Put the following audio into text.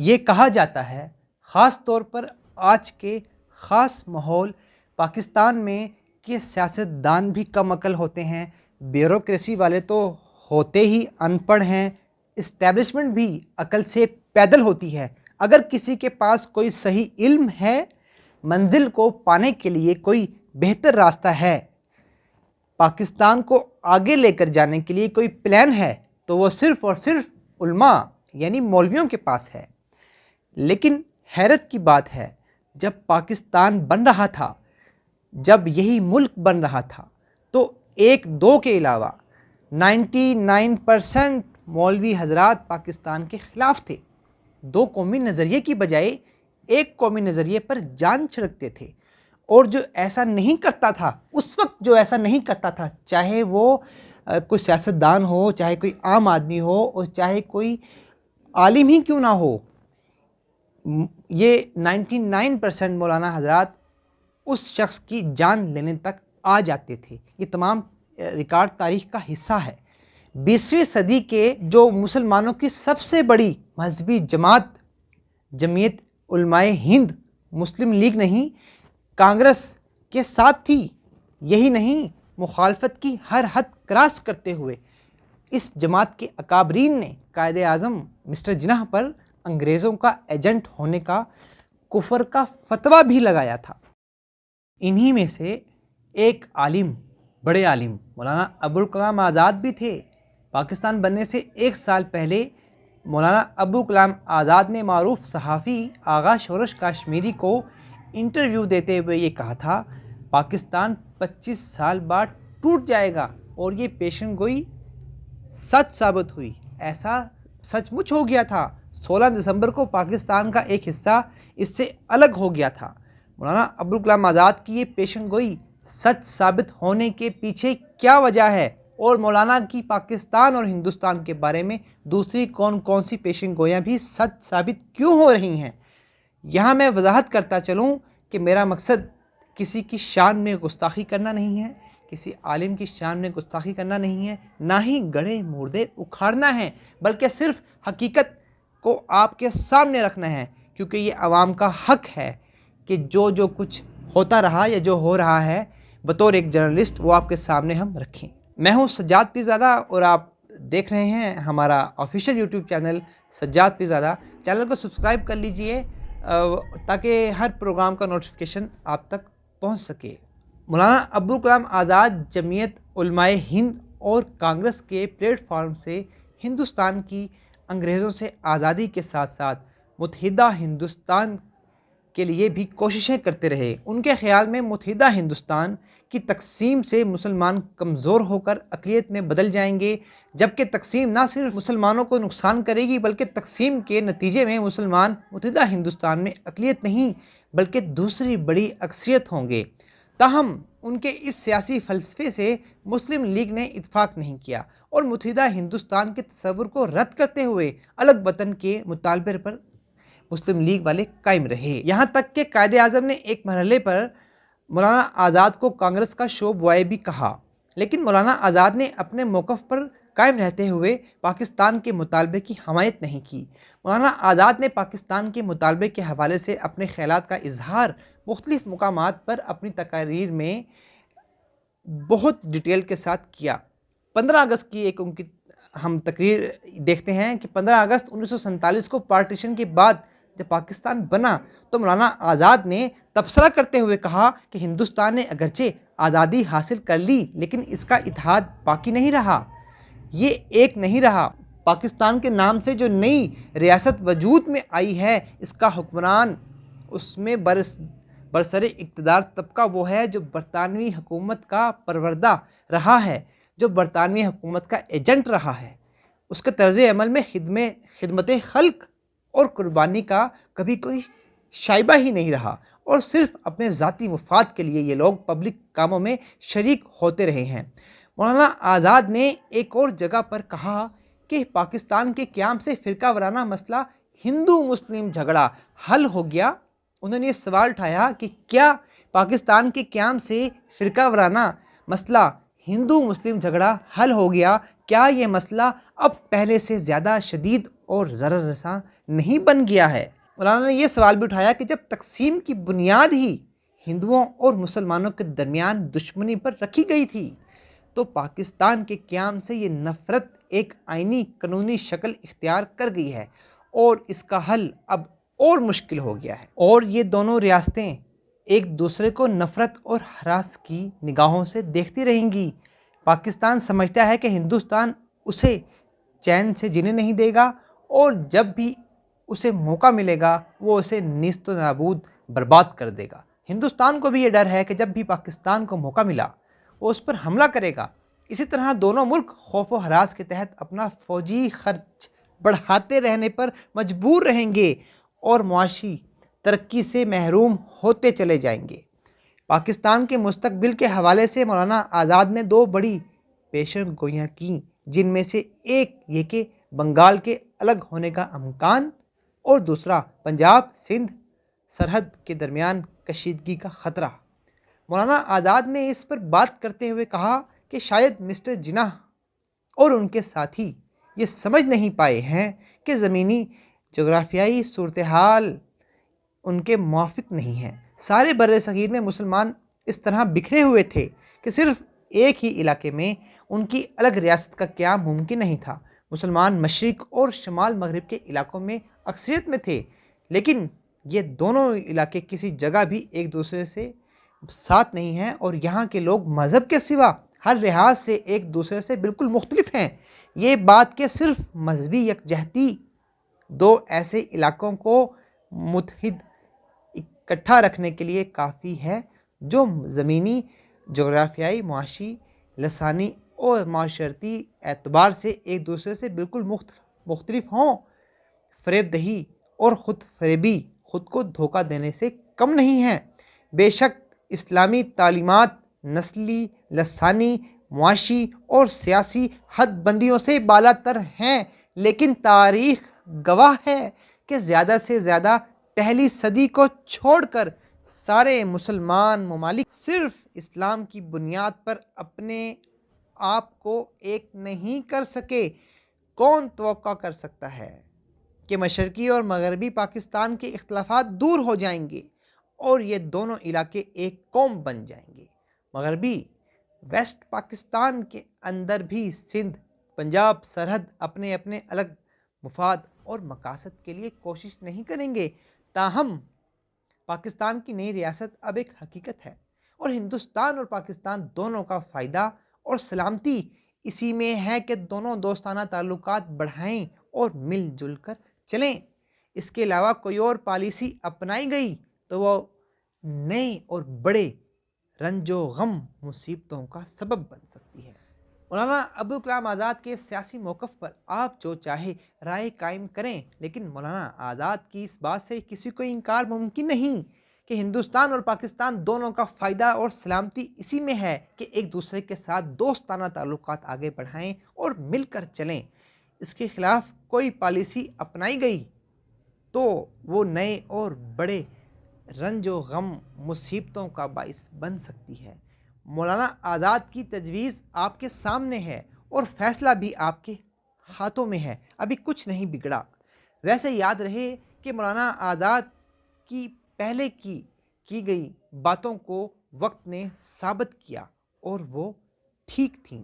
یہ کہا جاتا ہے خاص طور پر آج کے خاص ماحول پاکستان میں کہ سیاستدان بھی کم عقل ہوتے ہیں، بیوروکریسی والے تو ہوتے ہی ان پڑھ ہیں، اسٹیبلشمنٹ بھی عقل سے پیدل ہوتی ہے۔ اگر کسی کے پاس کوئی صحیح علم ہے، منزل کو پانے کے لیے کوئی بہتر راستہ ہے، پاکستان کو آگے لے کر جانے کے لیے کوئی پلان ہے، تو وہ صرف اور صرف علماء یعنی مولویوں کے پاس ہے۔ لیکن حیرت کی بات ہے، جب پاکستان بن رہا تھا، جب یہی ملک بن رہا تھا، تو ایک دو کے علاوہ 99% مولوی حضرات پاکستان کے خلاف تھے۔ دو قومی نظریے کی بجائے ایک قومی نظریے پر جان چھڑکتے تھے، اور جو ایسا نہیں کرتا تھا، اس وقت جو ایسا نہیں کرتا تھا، چاہے وہ کوئی سیاستدان ہو، چاہے کوئی عام آدمی ہو، اور چاہے کوئی عالم ہی کیوں نہ ہو، یہ 99% مولانا حضرات اس شخص کی جان لینے تک آ جاتے تھے۔ یہ تمام ریکارڈ تاریخ کا حصہ ہے۔ 20ویں صدی کے جو مسلمانوں کی سب سے بڑی مذہبی جماعت جمعیت علماء ہند، مسلم لیگ نہیں، کانگریس کے ساتھ تھی۔ یہی نہیں، مخالفت کی ہر حد کراس کرتے ہوئے اس جماعت کے اکابرین نے قائد اعظم مسٹر جناح پر انگریزوں کا ایجنٹ ہونے کا کفر کا فتویٰ بھی لگایا تھا۔ انہی میں سے ایک عالم، بڑے عالم مولانا ابوالکلام آزاد بھی تھے۔ پاکستان بننے سے ایک سال پہلے مولانا ابوالکلام آزاد نے معروف صحافی آغا شورش کاشمیری کو انٹرویو دیتے ہوئے یہ کہا تھا، پاکستان 25 سال بعد ٹوٹ جائے گا، اور یہ پیشن گوئی سچ ثابت ہوئی۔ ایسا سچ مچ ہو گیا تھا۔ 16 دسمبر کو پاکستان کا ایک حصہ اس سے الگ ہو گیا تھا۔ مولانا ابوالکلام آزاد کی یہ پیشن گوئی سچ ثابت ہونے کے پیچھے کیا وجہ ہے، اور مولانا کی پاکستان اور ہندوستان کے بارے میں دوسری کون کون سی پیشن گوئیاں بھی سچ ثابت کیوں ہو رہی ہیں؟ یہاں میں وضاحت کرتا چلوں کہ میرا مقصد کسی کی شان میں گستاخی کرنا نہیں ہے، کسی عالم کی شان میں گستاخی کرنا نہیں ہے، نہ ہی گڑھے مردے اکھاڑنا ہے، بلکہ صرف حقیقت کو آپ کے سامنے رکھنا ہے، کیونکہ یہ عوام کا حق ہے کہ جو کچھ ہوتا رہا یا جو ہو رہا ہے، بطور ایک جرنلسٹ وہ آپ کے سامنے ہم رکھیں۔ میں ہوں سجاد پیرزادہ، اور آپ دیکھ رہے ہیں ہمارا official YouTube channel Sajjad Pirzada. Channel کو سبسکرائب کر لیجئے تاکہ ہر پروگرام کا نوٹیفیکیشن آپ تک پہنچ سکے۔ مولانا ابوالکلام آزاد جمعیت علماء ہند اور کانگریس کے پلیٹ فارم سے ہندوستان کی انگریزوں سے آزادی کے ساتھ ساتھ متحدہ ہندوستان کے لیے بھی کوششیں کرتے رہے۔ ان کے خیال میں متحدہ ہندوستان کی تقسیم سے مسلمان کمزور ہو کر اقلیت میں بدل جائیں گے، جبکہ تقسیم نہ صرف مسلمانوں کو نقصان کرے گی، بلکہ تقسیم کے نتیجے میں مسلمان متحدہ ہندوستان میں اقلیت نہیں بلکہ دوسری بڑی اکثریت ہوں گے۔ تاہم ان کے اس سیاسی فلسفے سے مسلم لیگ نے اتفاق نہیں کیا، اور متحدہ ہندوستان کے تصور کو رد کرتے ہوئے الگ وطن کے مطالبے پر مسلم لیگ والے قائم رہے۔ یہاں تک کہ قائد اعظم نے ایک مرحلے پر مولانا آزاد کو کانگریس کا شو بوائے بھی کہا، لیکن مولانا آزاد نے اپنے موقف پر قائم رہتے ہوئے پاکستان کے مطالبے کی حمایت نہیں کی۔ مولانا آزاد نے پاکستان کے مطالبے کے حوالے سے اپنے خیالات کا اظہار مختلف مقامات پر اپنی تقاریر میں بہت ڈیٹیل کے ساتھ کیا۔ 15 اگست کی ایک ان کی ہم تقریر دیکھتے ہیں کہ 15 اگست 1947 کو پارٹیشن کے بعد جب پاکستان بنا تو مولانا آزاد نے تبصرہ کرتے ہوئے کہا کہ ہندوستان نے اگرچہ آزادی حاصل کر لی، لیکن اس کا اتحاد باقی نہیں رہا، یہ ایک نہیں رہا۔ پاکستان کے نام سے جو نئی ریاست وجود میں آئی ہے، اس کا حکمران، اس میں برسر اقتدار طبقہ وہ ہے جو برطانوی حکومت کا پروردہ رہا ہے، جو برطانوی حکومت کا ایجنٹ رہا ہے۔ اس کے طرز عمل میں خدمت خلق اور قربانی کا کبھی کوئی شائبہ ہی نہیں رہا، اور صرف اپنے ذاتی مفاد کے لیے یہ لوگ پبلک کاموں میں شریک ہوتے رہے ہیں۔ مولانا آزاد نے ایک اور جگہ پر کہا کہ پاکستان کے قیام سے فرقہ وارانہ مسئلہ ہندو مسلم جھگڑا حل ہو گیا۔ انہوں نے یہ سوال اٹھایا کہ کیا پاکستان کے قیام سے فرقہ وارانہ مسئلہ ہندو مسلم جھگڑا حل ہو گیا؟ کیا یہ مسئلہ اب پہلے سے زیادہ شدید اور ضرر رساں نہیں بن گیا ہے؟ مولانا نے یہ سوال بھی اٹھایا کہ جب تقسیم کی بنیاد ہی ہندوؤں اور مسلمانوں کے درمیان دشمنی پر رکھی گئی تھی تو پاکستان کے قیام سے یہ نفرت ایک آئینی قانونی شکل اختیار کر گئی ہے اور اس کا حل اب اور مشکل ہو گیا ہے، اور یہ دونوں ریاستیں ایک دوسرے کو نفرت اور ہراس کی نگاہوں سے دیکھتی رہیں گی۔ پاکستان سمجھتا ہے کہ ہندوستان اسے چین سے جینے نہیں دے گا اور جب بھی اسے موقع ملے گا وہ اسے نیست و نابود برباد کر دے گا۔ ہندوستان کو بھی یہ ڈر ہے کہ جب بھی پاکستان کو موقع ملا وہ اس پر حملہ کرے گا۔ اسی طرح دونوں ملک خوف و ہراس کے تحت اپنا فوجی خرچ بڑھاتے رہنے پر مجبور رہیں گے اور معاشی ترقی سے محروم ہوتے چلے جائیں گے۔ پاکستان کے مستقبل کے حوالے سے مولانا آزاد نے دو بڑی پیشن گوئیاں کیں، جن میں سے ایک یہ کہ بنگال کے الگ ہونے کا امکان اور دوسرا پنجاب سندھ سرحد کے درمیان کشیدگی کا خطرہ۔ مولانا آزاد نے اس پر بات کرتے ہوئے کہا کہ شاید مسٹر جناح اور ان کے ساتھی یہ سمجھ نہیں پائے ہیں کہ زمینی جغرافیائی صورتحال ان کے موافق نہیں ہے۔ سارے بر صغیر میں مسلمان اس طرح بکھرے ہوئے تھے کہ صرف ایک ہی علاقے میں ان کی الگ ریاست کا قیام ممکن نہیں تھا۔ مسلمان مشرق اور شمال مغرب کے علاقوں میں اکثریت میں تھے، لیکن یہ دونوں علاقے کسی جگہ بھی ایک دوسرے سے ساتھ نہیں ہیں اور یہاں کے لوگ مذہب کے سوا ہر لحاظ سے ایک دوسرے سے بالکل مختلف ہیں۔ یہ بات کہ صرف مذہبی یکجہتی دو ایسے علاقوں کو متحد اکٹھا رکھنے کے لیے کافی ہے جو زمینی جغرافیائی معاشی لسانی اور معاشرتی اعتبار سے ایک دوسرے سے بالکل مختلف ہوں۔ فریب دہی اور خود فریبی خود کو دھوکہ دینے سے کم نہیں ہے۔ بے شک اسلامی تعلیمات نسلی لسانی معاشی اور سیاسی حد بندیوں سے بالا تر ہیں، لیکن تاریخ گواہ ہے کہ زیادہ سے زیادہ پہلی صدی کو چھوڑ کر سارے مسلمان ممالک صرف اسلام کی بنیاد پر اپنے آپ کو ایک نہیں کر سکے۔ کون توقع کر سکتا ہے کہ مشرقی اور مغربی پاکستان کے اختلافات دور ہو جائیں گے اور یہ دونوں علاقے ایک قوم بن جائیں گے؟ مغربی ویسٹ پاکستان کے اندر بھی سندھ پنجاب سرحد اپنے اپنے الگ مفاد اور مقاصد کے لیے کوشش نہیں کریں گے۔ تاہم پاکستان کی نئی ریاست اب ایک حقیقت ہے اور ہندوستان اور پاکستان دونوں کا فائدہ اور سلامتی اسی میں ہے کہ دونوں دوستانہ تعلقات بڑھائیں اور مل جل کر چلیں۔ اس کے علاوہ کوئی اور پالیسی اپنائی گئی تو وہ نئے اور بڑے رنج و غم مصیبتوں کا سبب بن سکتی ہے۔ مولانا ابوالکلام آزاد کے سیاسی موقف پر آپ جو چاہے رائے قائم کریں، لیکن مولانا آزاد کی اس بات سے کسی کو انکار ممکن نہیں کہ ہندوستان اور پاکستان دونوں کا فائدہ اور سلامتی اسی میں ہے کہ ایک دوسرے کے ساتھ دوستانہ تعلقات آگے بڑھائیں اور مل کر چلیں۔ اس کے خلاف کوئی پالیسی اپنائی گئی تو وہ نئے اور بڑے رنج و غم مصیبتوں کا باعث بن سکتی ہے۔ مولانا آزاد کی تجویز آپ کے سامنے ہے اور فیصلہ بھی آپ کے ہاتھوں میں ہے، ابھی کچھ نہیں بگڑا۔ ویسے یاد رہے کہ مولانا آزاد کی پہلے کی گئی باتوں کو وقت نے ثابت کیا اور وہ ٹھیک تھیں۔